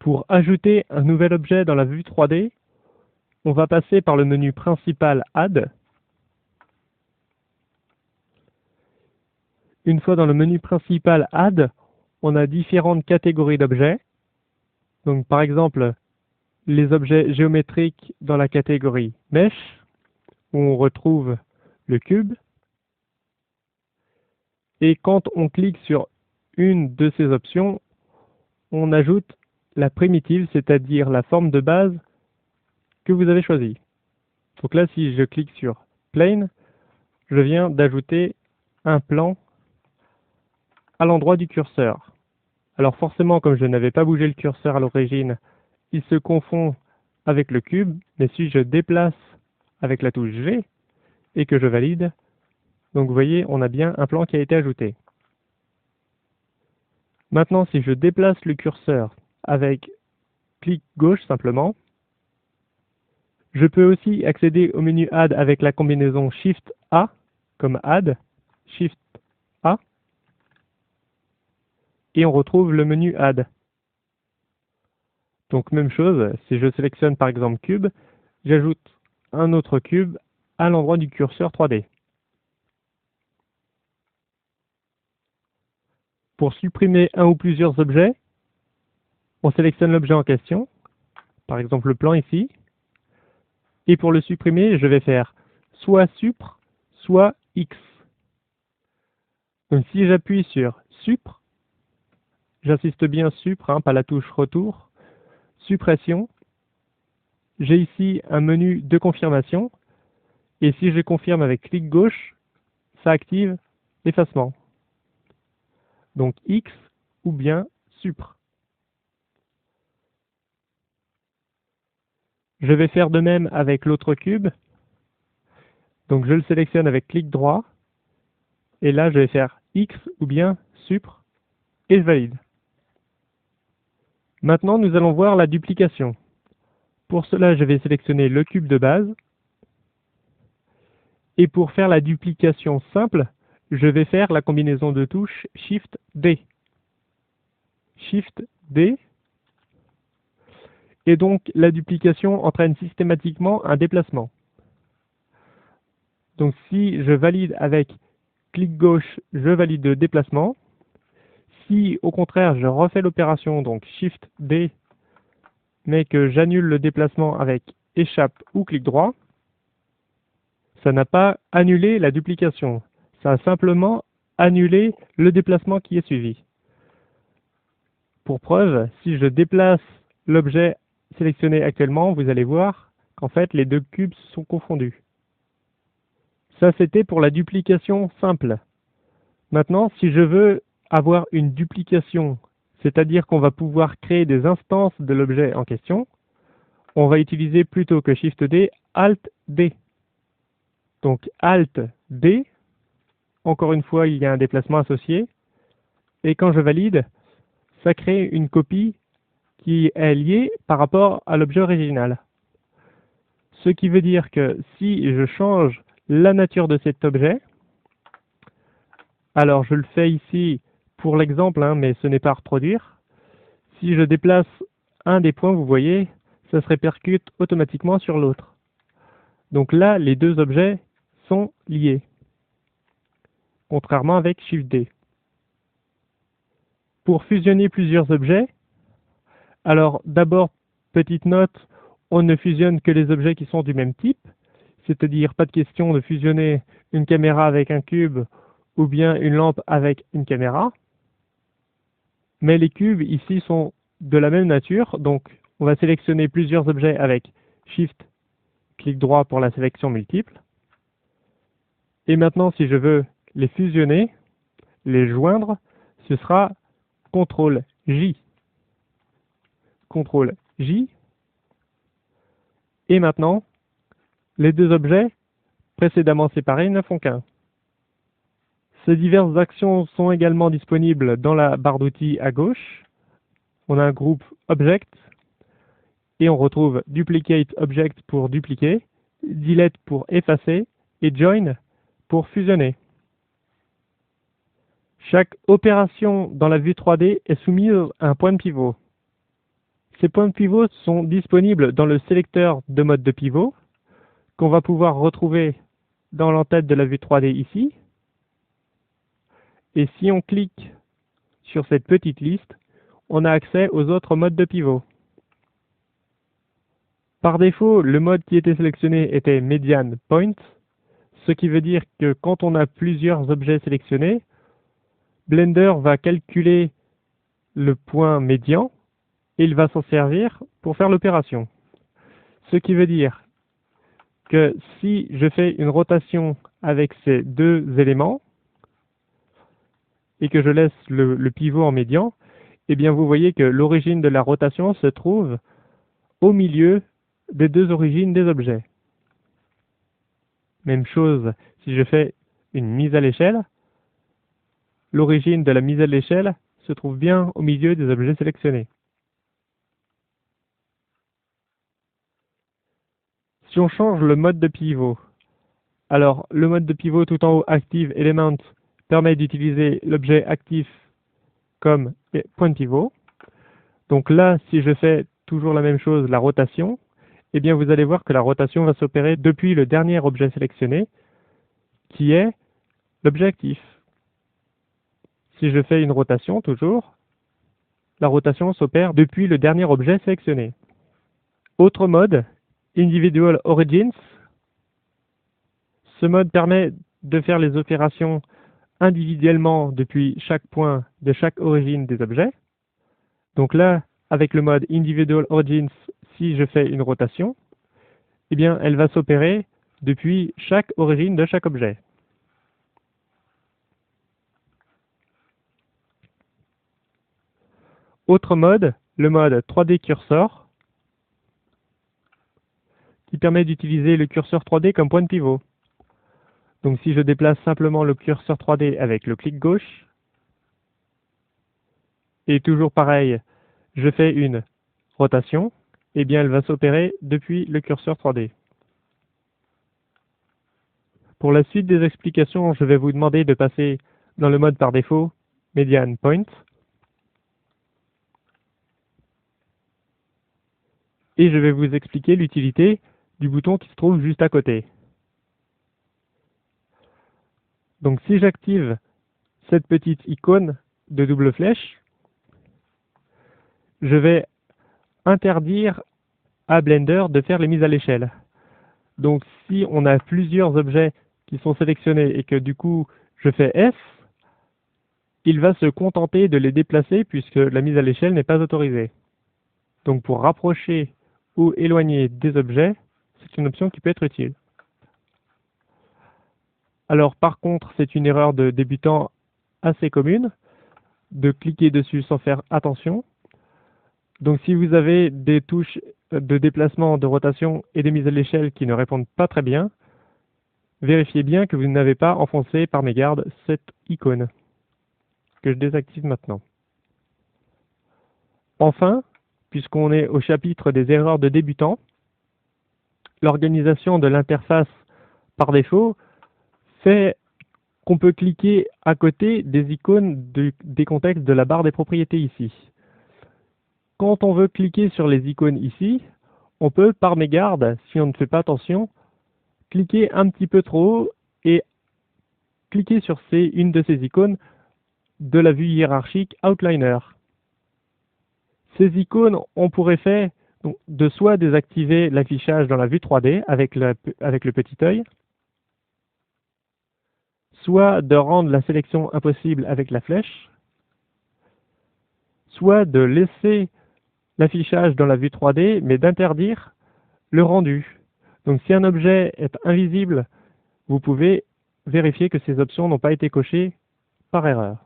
Pour ajouter un nouvel objet dans la vue 3D, on va passer par le menu principal Add. Une fois dans le menu principal Add, on a différentes catégories d'objets. Donc par exemple, les objets géométriques dans la catégorie Mesh, où on retrouve le cube. Et quand on clique sur une de ces options, on ajoute la primitive, c'est-à-dire la forme de base que vous avez choisie. Donc là, si je clique sur Plane, je viens d'ajouter un plan à l'endroit du curseur. Alors forcément, comme je n'avais pas bougé le curseur à l'origine, il se confond avec le cube, mais si je déplace avec la touche G et que je valide, donc vous voyez, on a bien un plan qui a été ajouté. Maintenant, si je déplace le curseur avec clic gauche simplement, je peux aussi accéder au menu Add avec la combinaison Shift A, comme Add, Shift A, et on retrouve le menu Add. Donc même chose, si je sélectionne par exemple Cube, j'ajoute un autre cube à l'endroit du curseur 3D. Pour supprimer un ou plusieurs objets, on sélectionne l'objet en question, par exemple le plan ici, et pour le supprimer, je vais faire soit Supr, soit X. Donc si j'appuie sur Supr, j'insiste bien Supr, pas la touche retour, suppression, j'ai ici un menu de confirmation, et si je confirme avec clic gauche, ça active l'effacement. Donc X ou bien Supr. Je vais faire de même avec l'autre cube. Donc je le sélectionne avec clic droit. Et là, je vais faire X ou bien Supr et je valide. Maintenant, nous allons voir la duplication. Pour cela, je vais sélectionner le cube de base. Et pour faire la duplication simple, je vais faire la combinaison de touches Shift D. Shift D. Et donc, la duplication entraîne systématiquement un déplacement. Donc, si je valide avec clic gauche, je valide le déplacement. Si, au contraire, je refais l'opération, donc Shift D, mais que j'annule le déplacement avec échappe ou clic droit, ça n'a pas annulé la duplication. Ça a simplement annulé le déplacement qui est suivi. Pour preuve, si je déplace l'objet sélectionné actuellement, vous allez voir qu'en fait, les deux cubes sont confondus. Ça, c'était pour la duplication simple. Maintenant, si je veux avoir une duplication, c'est-à-dire qu'on va pouvoir créer des instances de l'objet en question, on va utiliser plutôt que Shift D, Alt D. Donc Alt D, encore une fois, il y a un déplacement associé, et quand je valide, ça crée une copie qui est liée par rapport à l'objet original. Ce qui veut dire que si je change la nature de cet objet, alors je le fais ici pour l'exemple, mais ce n'est pas à reproduire. Si je déplace un des points, vous voyez, ça se répercute automatiquement sur l'autre. Donc là, les deux objets sont liés, contrairement avec Shift D. Pour fusionner plusieurs objets, alors d'abord, petite note, on ne fusionne que les objets qui sont du même type, c'est-à-dire pas de question de fusionner une caméra avec un cube ou bien une lampe avec une caméra. Mais les cubes ici sont de la même nature, donc on va sélectionner plusieurs objets avec Shift, clic droit pour la sélection multiple. Et maintenant, si je veux les fusionner, les joindre, ce sera CTRL J. CTRL J. Et maintenant, les deux objets précédemment séparés ne font qu'un. Ces diverses actions sont également disponibles dans la barre d'outils à gauche. On a un groupe Object et on retrouve Duplicate Object pour dupliquer, Delete pour effacer et Join pour fusionner. Chaque opération dans la vue 3D est soumise à un point de pivot. Ces points de pivot sont disponibles dans le sélecteur de mode de pivot, qu'on va pouvoir retrouver dans l'entête de la vue 3D ici. Et si on clique sur cette petite liste, on a accès aux autres modes de pivot. Par défaut, le mode qui était sélectionné était Median Point, ce qui veut dire que quand on a plusieurs objets sélectionnés, Blender va calculer le point médian et il va s'en servir pour faire l'opération. Ce qui veut dire que si je fais une rotation avec ces deux éléments et que je laisse le pivot en médian, eh bien vous voyez que l'origine de la rotation se trouve au milieu des deux origines des objets. Même chose si je fais une mise à l'échelle, l'origine de la mise à l'échelle se trouve bien au milieu des objets sélectionnés. Si on change le mode de pivot, alors le mode de pivot tout en haut, Active Element, permet d'utiliser l'objet actif comme point de pivot. Donc là, si je fais toujours la même chose, la rotation, eh bien vous allez voir que la rotation va s'opérer depuis le dernier objet sélectionné, qui est l'objet actif. Si je fais une rotation toujours, la rotation s'opère depuis le dernier objet sélectionné. Autre mode, Individual Origins. Ce mode permet de faire les opérations individuellement depuis chaque point de chaque origine des objets. Donc là, avec le mode Individual Origins, si je fais une rotation, eh bien, elle va s'opérer depuis chaque origine de chaque objet. Autre mode, le mode 3D Cursor, qui permet d'utiliser le curseur 3D comme point de pivot. Donc si je déplace simplement le curseur 3D avec le clic gauche, et toujours pareil, je fais une rotation, eh bien elle va s'opérer depuis le curseur 3D. Pour la suite des explications, je vais vous demander de passer dans le mode par défaut, Median Point, et je vais vous expliquer l'utilité du bouton qui se trouve juste à côté. Donc si j'active cette petite icône de double flèche, je vais interdire à Blender de faire les mises à l'échelle. Donc si on a plusieurs objets qui sont sélectionnés et que du coup je fais F, il va se contenter de les déplacer puisque la mise à l'échelle n'est pas autorisée. Donc pour rapprocher ou éloigner des objets, c'est une option qui peut être utile. Alors par contre, c'est une erreur de débutant assez commune de cliquer dessus sans faire attention. Donc si vous avez des touches de déplacement, de rotation et de mise à l'échelle qui ne répondent pas très bien, vérifiez bien que vous n'avez pas enfoncé par mégarde cette icône, que je désactive maintenant. Enfin, puisqu'on est au chapitre des erreurs de débutant, l'organisation de l'interface par défaut fait qu'on peut cliquer à côté des icônes des contextes de la barre des propriétés ici. Quand on veut cliquer sur les icônes ici, on peut, par mégarde, si on ne fait pas attention, cliquer un petit peu trop haut et cliquer sur une de ces icônes de la vue hiérarchique Outliner. Ces icônes ont pour effet de soit désactiver l'affichage dans la vue 3D avec le petit œil, soit de rendre la sélection impossible avec la flèche, soit de laisser l'affichage dans la vue 3D, mais d'interdire le rendu. Donc si un objet est invisible, vous pouvez vérifier que ces options n'ont pas été cochées par erreur.